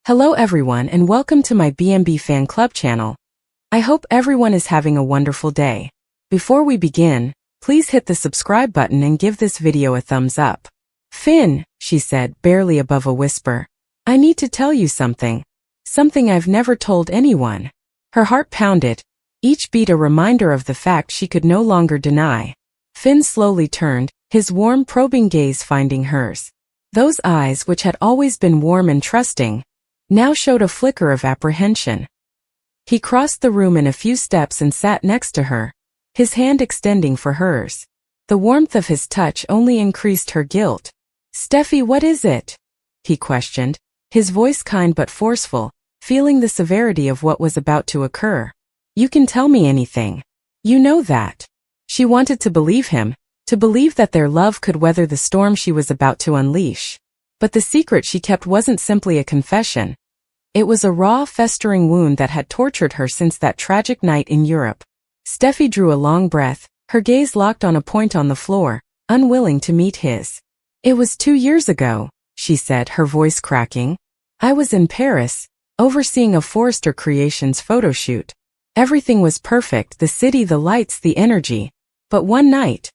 Hello everyone and welcome to my B&B Fan Club channel. I hope everyone is having a wonderful day. Before we begin, please hit the subscribe button and give this video a thumbs up. Finn, she said, barely above a whisper. I need to tell you something. Something I've never told anyone. Her heart pounded, each beat a reminder of the fact she could no longer deny. Finn slowly turned, his warm probing gaze finding hers. Those eyes, which had always been warm and trusting, now showed a flicker of apprehension. He crossed the room in a few steps and sat next to her, his hand extending for hers. The warmth of his touch only increased her guilt. Steffy, what is it? He questioned, his voice kind but forceful, feeling the severity of what was about to occur. You can tell me anything. You know that. She wanted to believe him, to believe that their love could weather the storm she was about to unleash. But the secret she kept wasn't simply a confession. It was a raw, festering wound that had tortured her since that tragic night in Europe. Steffi drew a long breath, her gaze locked on a point on the floor, unwilling to meet his. It was 2 years ago, she said, her voice cracking. I was in Paris, overseeing a Forrester Creations photo shoot. Everything was perfect, the city, the lights, the energy. But one night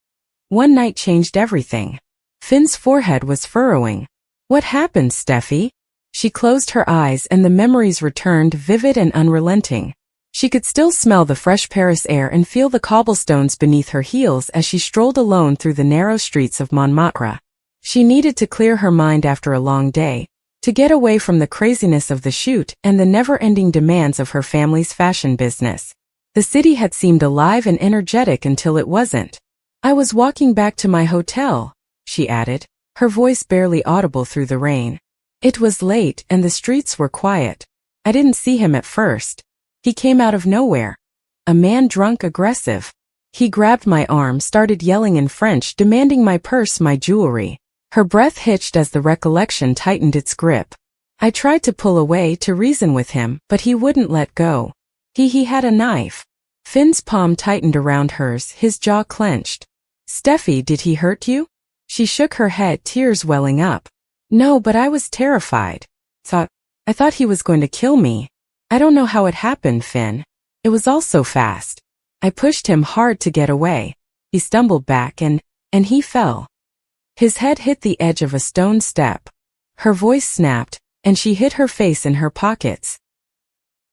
changed everything. Finn's forehead was furrowing. What happened, Steffi? She closed her eyes and the memories returned, vivid and unrelenting. She could still smell the fresh Paris air and feel the cobblestones beneath her heels as she strolled alone through the narrow streets of Montmartre. She needed to clear her mind after a long day, to get away from the craziness of the shoot and the never-ending demands of her family's fashion business. The city had seemed alive and energetic until it wasn't. I was walking back to my hotel, she added, her voice barely audible through the rain. It was late and the streets were quiet. I didn't see him at first. He came out of nowhere. A man drunk, aggressive. He grabbed my arm, started yelling in French, demanding my purse, my jewelry. Her breath hitched as the recollection tightened its grip. I tried to pull away, to reason with him, but he wouldn't let go. He had a knife. Finn's palm tightened around hers, his jaw clenched. Steffi, did he hurt you? She shook her head, tears welling up. No, but I was terrified. I thought he was going to kill me. I don't know how it happened, Finn. It was all so fast. I pushed him hard to get away. He stumbled back and he fell. His head hit the edge of a stone step. Her voice snapped, and she hid her face in her pockets.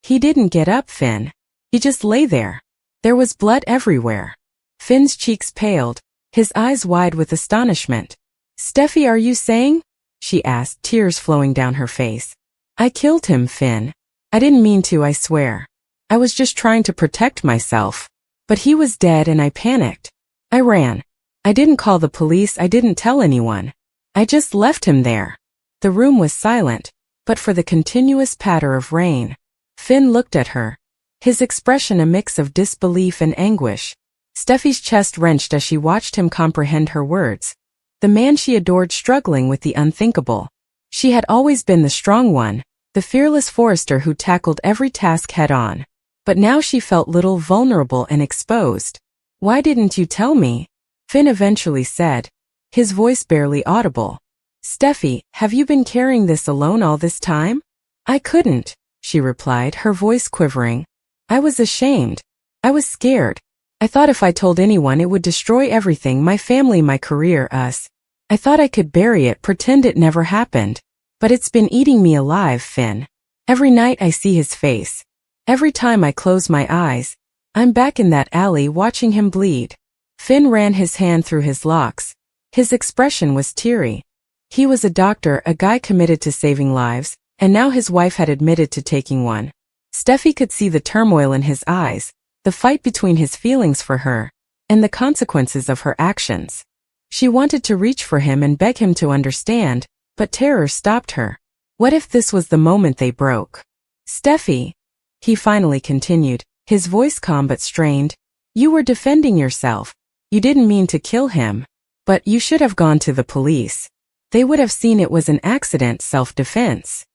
He didn't get up, Finn. He just lay there. There was blood everywhere. Finn's cheeks paled, his eyes wide with astonishment. Steffi, are you saying? She asked, tears flowing down her face. I killed him, Finn. I didn't mean to, I swear. I was just trying to protect myself. But he was dead and I panicked. I ran. I didn't call the police, I didn't tell anyone. I just left him there. The room was silent, but for the continuous patter of rain. Finn looked at her, his expression a mix of disbelief and anguish. Steffi's chest wrenched as she watched him comprehend her words. The man she adored struggling with the unthinkable. She had always been the strong one, the fearless Forrester who tackled every task head-on. But now she felt little, vulnerable and exposed. Why didn't you tell me? Finn eventually said, his voice barely audible. Steffi, have you been carrying this alone all this time? I couldn't, she replied, her voice quivering. I was ashamed. I was scared. I thought if I told anyone it would destroy everything, my family, my career, us. I thought I could bury it, pretend it never happened. But it's been eating me alive, Finn. Every night I see his face. Every time I close my eyes, I'm back in that alley watching him bleed. Finn ran his hand through his locks. His expression was teary. He was a doctor, a guy committed to saving lives, and now his wife had admitted to taking one. Steffi could see the turmoil in his eyes, the fight between his feelings for her, and the consequences of her actions. She wanted to reach for him and beg him to understand, but terror stopped her. What if this was the moment they broke? Steffi, he finally continued, his voice calm but strained, you were defending yourself. You didn't mean to kill him. But you should have gone to the police. They would have seen it was an accident, self-defense.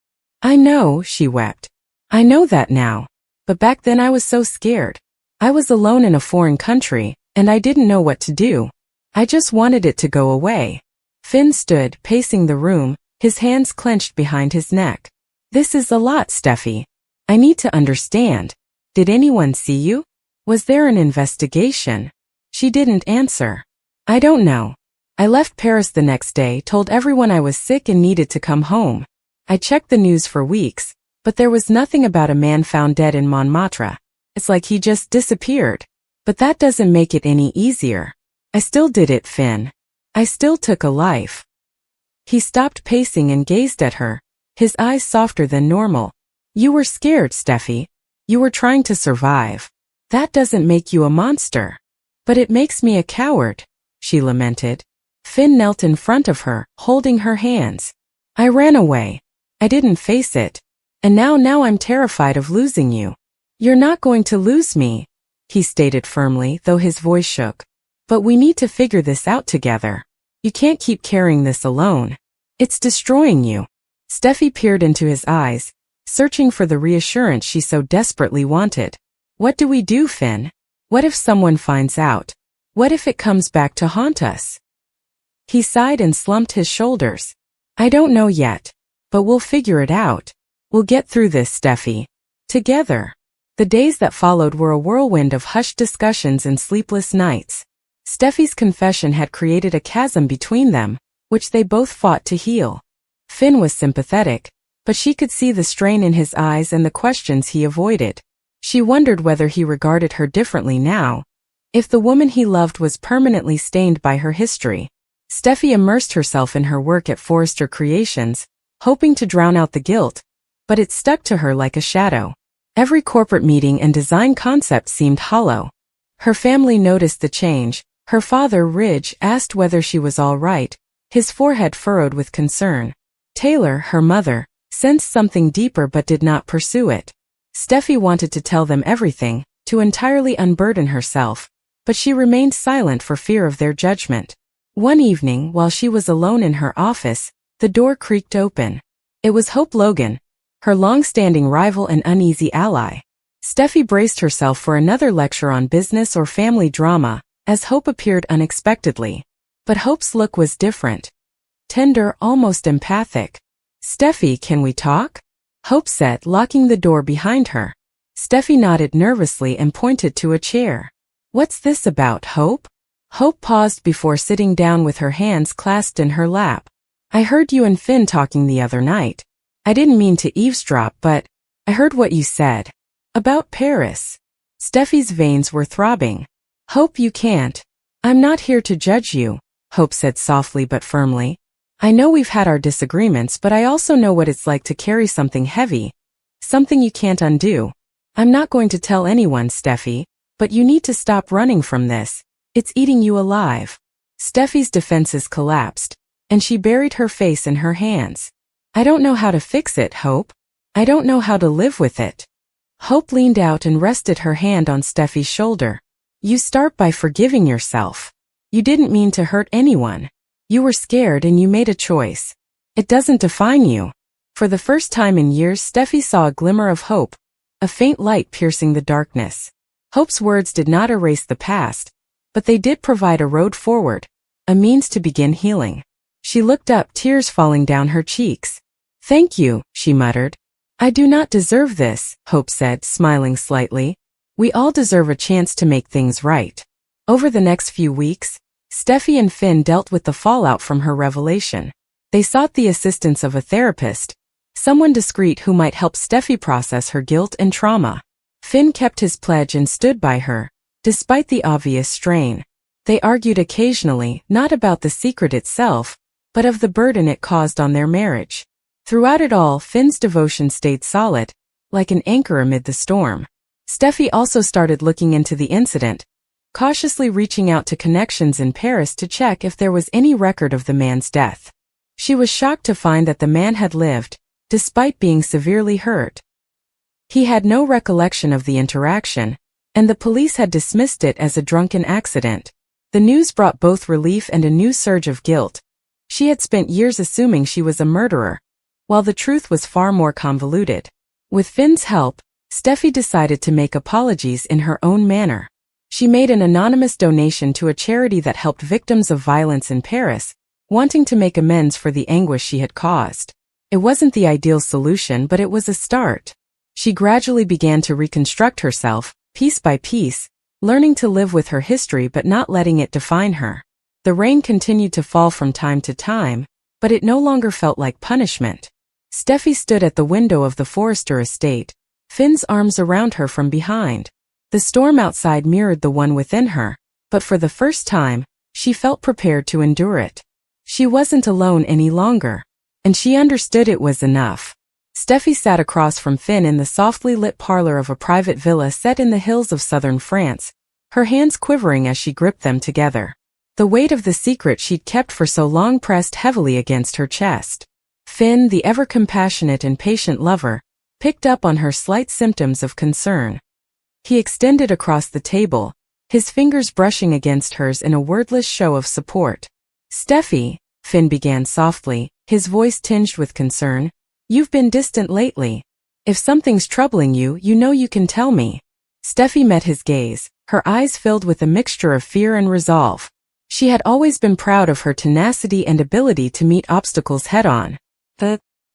I know, she wept. I know that now. But back then I was so scared. I was alone in a foreign country, and I didn't know what to do. I just wanted it to go away. Finn stood, pacing the room, his hands clenched behind his neck. This is a lot, Steffi. I need to understand. Did anyone see you? Was there an investigation? She didn't answer. I don't know. I left Paris the next day, told everyone I was sick and needed to come home. I checked the news for weeks, but there was nothing about a man found dead in Montmartre. It's like he just disappeared. But that doesn't make it any easier. I still did it, Finn. I still took a life. He stopped pacing and gazed at her, his eyes softer than normal. You were scared, Steffi. You were trying to survive. That doesn't make you a monster. But it makes me a coward, she lamented. Finn knelt in front of her, holding her hands. I ran away. I didn't face it. And now I'm terrified of losing you. You're not going to lose me, he stated firmly, though his voice shook. But we need to figure this out together. You can't keep carrying this alone. It's destroying you. Steffi peered into his eyes, searching for the reassurance she so desperately wanted. What do we do, Finn? What if someone finds out? What if it comes back to haunt us? He sighed and slumped his shoulders. I don't know yet. But we'll figure it out. We'll get through this, Steffi. Together. The days that followed were a whirlwind of hushed discussions and sleepless nights. Steffi's confession had created a chasm between them, which they both fought to heal. Finn was sympathetic, but she could see the strain in his eyes and the questions he avoided. She wondered whether he regarded her differently now, if the woman he loved was permanently stained by her history. Steffi immersed herself in her work at Forrester Creations, hoping to drown out the guilt, but it stuck to her like a shadow. Every corporate meeting and design concept seemed hollow. Her family noticed the change. Her father, Ridge, asked whether she was all right, his forehead furrowed with concern. Taylor, her mother, sensed something deeper but did not pursue it. Steffi wanted to tell them everything, to entirely unburden herself, but she remained silent for fear of their judgment. One evening, while she was alone in her office, the door creaked open. It was Hope Logan, her long-standing rival and uneasy ally. Steffi braced herself for another lecture on business or family drama, as Hope appeared unexpectedly. But Hope's look was different. Tender, almost empathic. Steffi, can we talk? Hope said, locking the door behind her. Steffi nodded nervously and pointed to a chair. What's this about, Hope? Hope paused before sitting down with her hands clasped in her lap. I heard you and Finn talking the other night. I didn't mean to eavesdrop, but I heard what you said. About Paris. Steffi's veins were throbbing. Hope, you can't. I'm not here to judge you, Hope said softly but firmly. I know we've had our disagreements, but I also know what it's like to carry something heavy, something you can't undo. I'm not going to tell anyone, Steffi, but you need to stop running from this. It's eating you alive. Steffi's defenses collapsed, and she buried her face in her hands. I don't know how to fix it, Hope. I don't know how to live with it. Hope leaned out and rested her hand on Steffi's shoulder. You start by forgiving yourself. You didn't mean to hurt anyone. You were scared and you made a choice. It doesn't define you. For the first time in years, Steffi saw a glimmer of hope, a faint light piercing the darkness. Hope's words did not erase the past, but they did provide a road forward, a means to begin healing. She looked up, tears falling down her cheeks. Thank you, she muttered. I do not deserve this, Hope said, smiling slightly. We all deserve a chance to make things right. Over the next few weeks, Steffi and Finn dealt with the fallout from her revelation. They sought the assistance of a therapist, someone discreet who might help Steffi process her guilt and trauma. Finn kept his pledge and stood by her, despite the obvious strain. They argued occasionally, not about the secret itself, but of the burden it caused on their marriage. Throughout it all, Finn's devotion stayed solid, like an anchor amid the storm. Steffi also started looking into the incident, cautiously reaching out to connections in Paris to check if there was any record of the man's death. She was shocked to find that the man had lived, despite being severely hurt. He had no recollection of the interaction, and the police had dismissed it as a drunken accident. The news brought both relief and a new surge of guilt. She had spent years assuming she was a murderer, while the truth was far more convoluted. With Finn's help, Steffi decided to make apologies in her own manner. She made an anonymous donation to a charity that helped victims of violence in Paris, wanting to make amends for the anguish she had caused. It wasn't the ideal solution, but it was a start. She gradually began to reconstruct herself, piece by piece, learning to live with her history but not letting it define her. The rain continued to fall from time to time, but it no longer felt like punishment. Steffy stood at the window of the Forrester estate, Finn's arms around her from behind. The storm outside mirrored the one within her, but for the first time, she felt prepared to endure it. She wasn't alone any longer, and she understood it was enough. Steffy sat across from Finn in the softly lit parlor of a private villa set in the hills of southern France, her hands quivering as she gripped them together. The weight of the secret she'd kept for so long pressed heavily against her chest. Finn, the ever-compassionate and patient lover, picked up on her slight symptoms of concern. He extended across the table, his fingers brushing against hers in a wordless show of support. "Steffy," Finn began softly, his voice tinged with concern, "you've been distant lately. If something's troubling you, you know you can tell me." Steffy met his gaze, her eyes filled with a mixture of fear and resolve. She had always been proud of her tenacity and ability to meet obstacles head-on.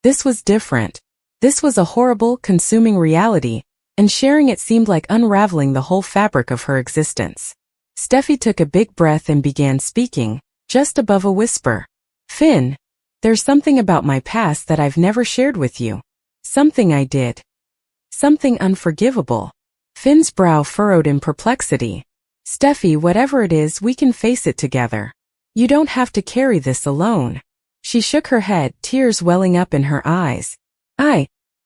This was different. This was a horrible, consuming reality, and sharing it seemed like unraveling the whole fabric of her existence. Steffy took a big breath and began speaking, just above a whisper. "Finn, there's something about my past that I've never shared with you. Something I did. Something unforgivable." Finn's brow furrowed in perplexity. "Steffy, whatever it is, we can face it together. You don't have to carry this alone." She shook her head, tears welling up in her eyes.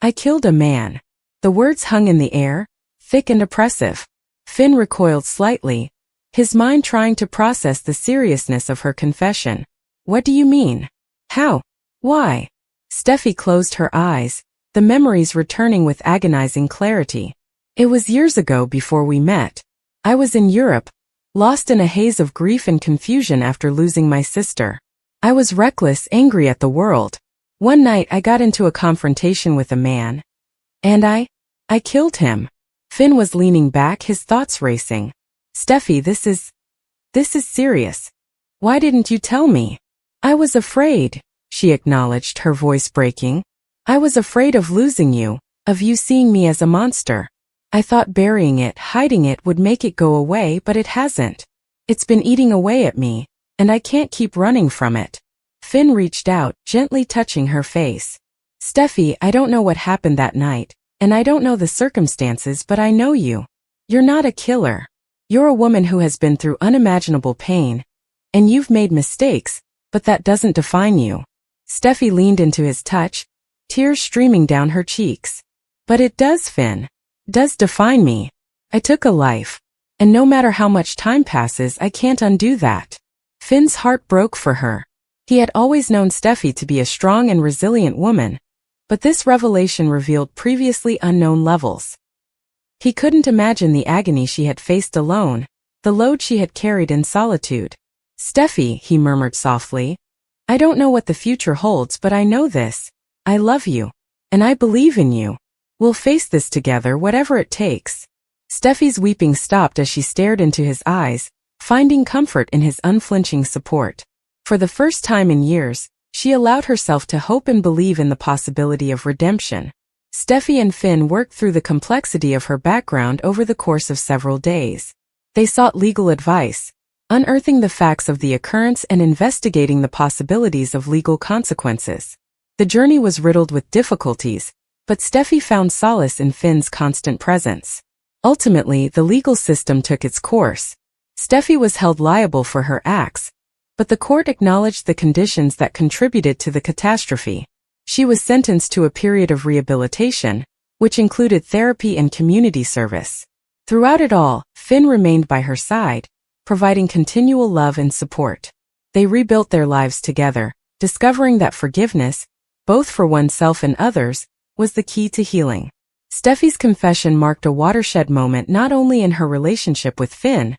I killed a man." The words hung in the air, thick and oppressive. Finn recoiled slightly, his mind trying to process the seriousness of her confession. "What do you mean? How? Why?" Steffy closed her eyes, the memories returning with agonizing clarity. "It was years ago before we met. I was in Europe, lost in a haze of grief and confusion after losing my sister. I was reckless, angry at the world. One night I got into a confrontation with a man. And I killed him." Finn was leaning back, his thoughts racing. "Steffy, this is serious. Why didn't you tell me?" "I was afraid," she acknowledged, her voice breaking. "I was afraid of losing you, of you seeing me as a monster. I thought burying it, hiding it would make it go away, but it hasn't. It's been eating away at me, and I can't keep running from it." Finn reached out, gently touching her face. "Steffy, I don't know what happened that night, and I don't know the circumstances, but I know you. You're not a killer. You're a woman who has been through unimaginable pain, and you've made mistakes, but that doesn't define you." Steffy leaned into his touch, tears streaming down her cheeks. "But it does, Finn. Does define me. I took a life, and no matter how much time passes, I can't undo that." Finn's heart broke for her. He had always known Steffy to be a strong and resilient woman, but this revelation revealed previously unknown levels. He couldn't imagine the agony she had faced alone, the load she had carried in solitude. "Steffy," he murmured softly, "I don't know what the future holds, but I know this. I love you, and I believe in you. We'll face this together, whatever it takes." Steffy's weeping stopped as she stared into his eyes, finding comfort in his unflinching support. For the first time in years, she allowed herself to hope and believe in the possibility of redemption. Steffy and Finn worked through the complexity of her background over the course of several days. They sought legal advice, unearthing the facts of the occurrence and investigating the possibilities of legal consequences. The journey was riddled with difficulties, but Steffy found solace in Finn's constant presence. Ultimately, the legal system took its course. Steffy was held liable for her acts, but the court acknowledged the conditions that contributed to the catastrophe. She was sentenced to a period of rehabilitation, which included therapy and community service. Throughout it all, Finn remained by her side, providing continual love and support. They rebuilt their lives together, discovering that forgiveness, both for oneself and others, was the key to healing. Steffy's confession marked a watershed moment not only in her relationship with Finn,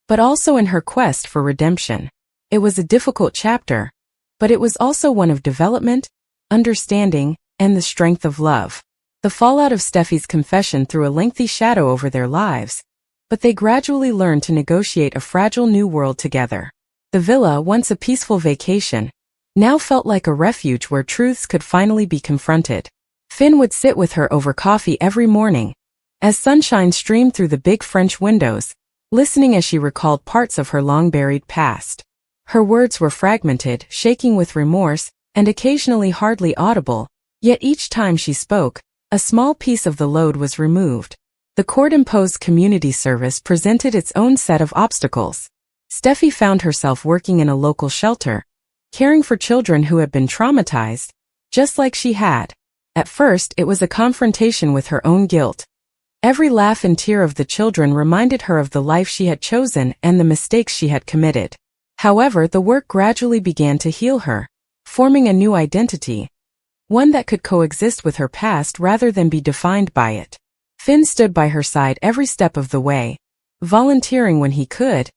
but also in her quest for redemption. It was a difficult chapter, but it was also one of development, understanding, and the strength of love. The fallout of Steffy's confession threw a lengthy shadow over their lives, but they gradually learned to negotiate a fragile new world together. The villa, once a peaceful vacation, now felt like a refuge where truths could finally be confronted. Finn would sit with her over coffee every morning, as sunshine streamed through the big French windows, listening as she recalled parts of her long-buried past. Her words were fragmented, shaking with remorse, and occasionally hardly audible, yet each time she spoke, a small piece of the load was removed. The court-imposed community service presented its own set of obstacles. Steffi found herself working in a local shelter, caring for children who had been traumatized, just like she had. At first, it was a confrontation with her own guilt. Every laugh and tear of the children reminded her of the life she had chosen and the mistakes she had committed. However, the work gradually began to heal her, forming a new identity, one that could coexist with her past rather than be defined by it. Finn stood by her side every step of the way, volunteering when he could,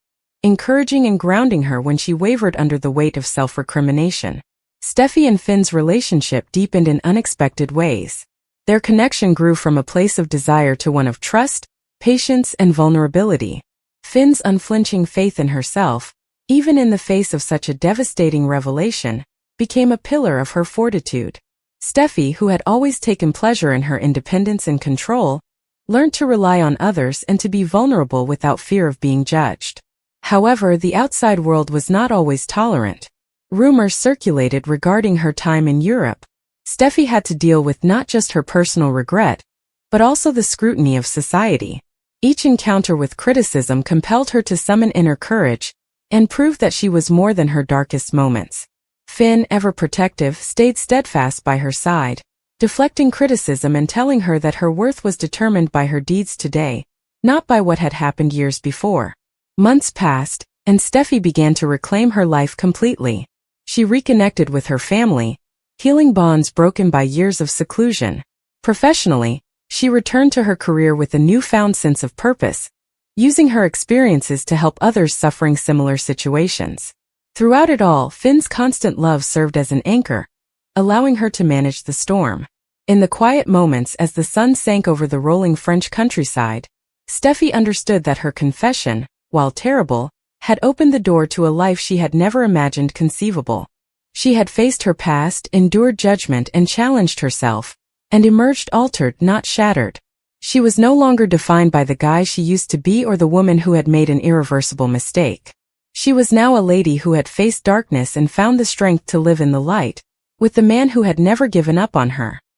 encouraging and grounding her when she wavered under the weight of self-recrimination. Steffi and Finn's relationship deepened in unexpected ways. Their connection grew from a place of desire to one of trust, patience, and vulnerability. Finn's unflinching faith in herself, even in the face of such a devastating revelation, became a pillar of her fortitude. Steffi, who had always taken pleasure in her independence and control, learned to rely on others and to be vulnerable without fear of being judged. However, the outside world was not always tolerant. Rumors circulated regarding her time in Europe. Steffi had to deal with not just her personal regret, but also the scrutiny of society. Each encounter with criticism compelled her to summon inner courage and prove that she was more than her darkest moments. Finn, ever protective, stayed steadfast by her side, deflecting criticism and telling her that her worth was determined by her deeds today, not by what had happened years before. Months passed, and Steffi began to reclaim her life completely. She reconnected with her family, healing bonds broken by years of seclusion. Professionally, she returned to her career with a newfound sense of purpose, using her experiences to help others suffering similar situations. Throughout it all, Finn's constant love served as an anchor, allowing her to manage the storm. In the quiet moments as the sun sank over the rolling French countryside, Steffi understood that her confession, while terrible, had opened the door to a life she had never imagined conceivable. She had faced her past, endured judgment, and challenged herself, and emerged altered, not shattered. She was no longer defined by the guy she used to be or the woman who had made an irreversible mistake. She was now a lady who had faced darkness and found the strength to live in the light, with the man who had never given up on her.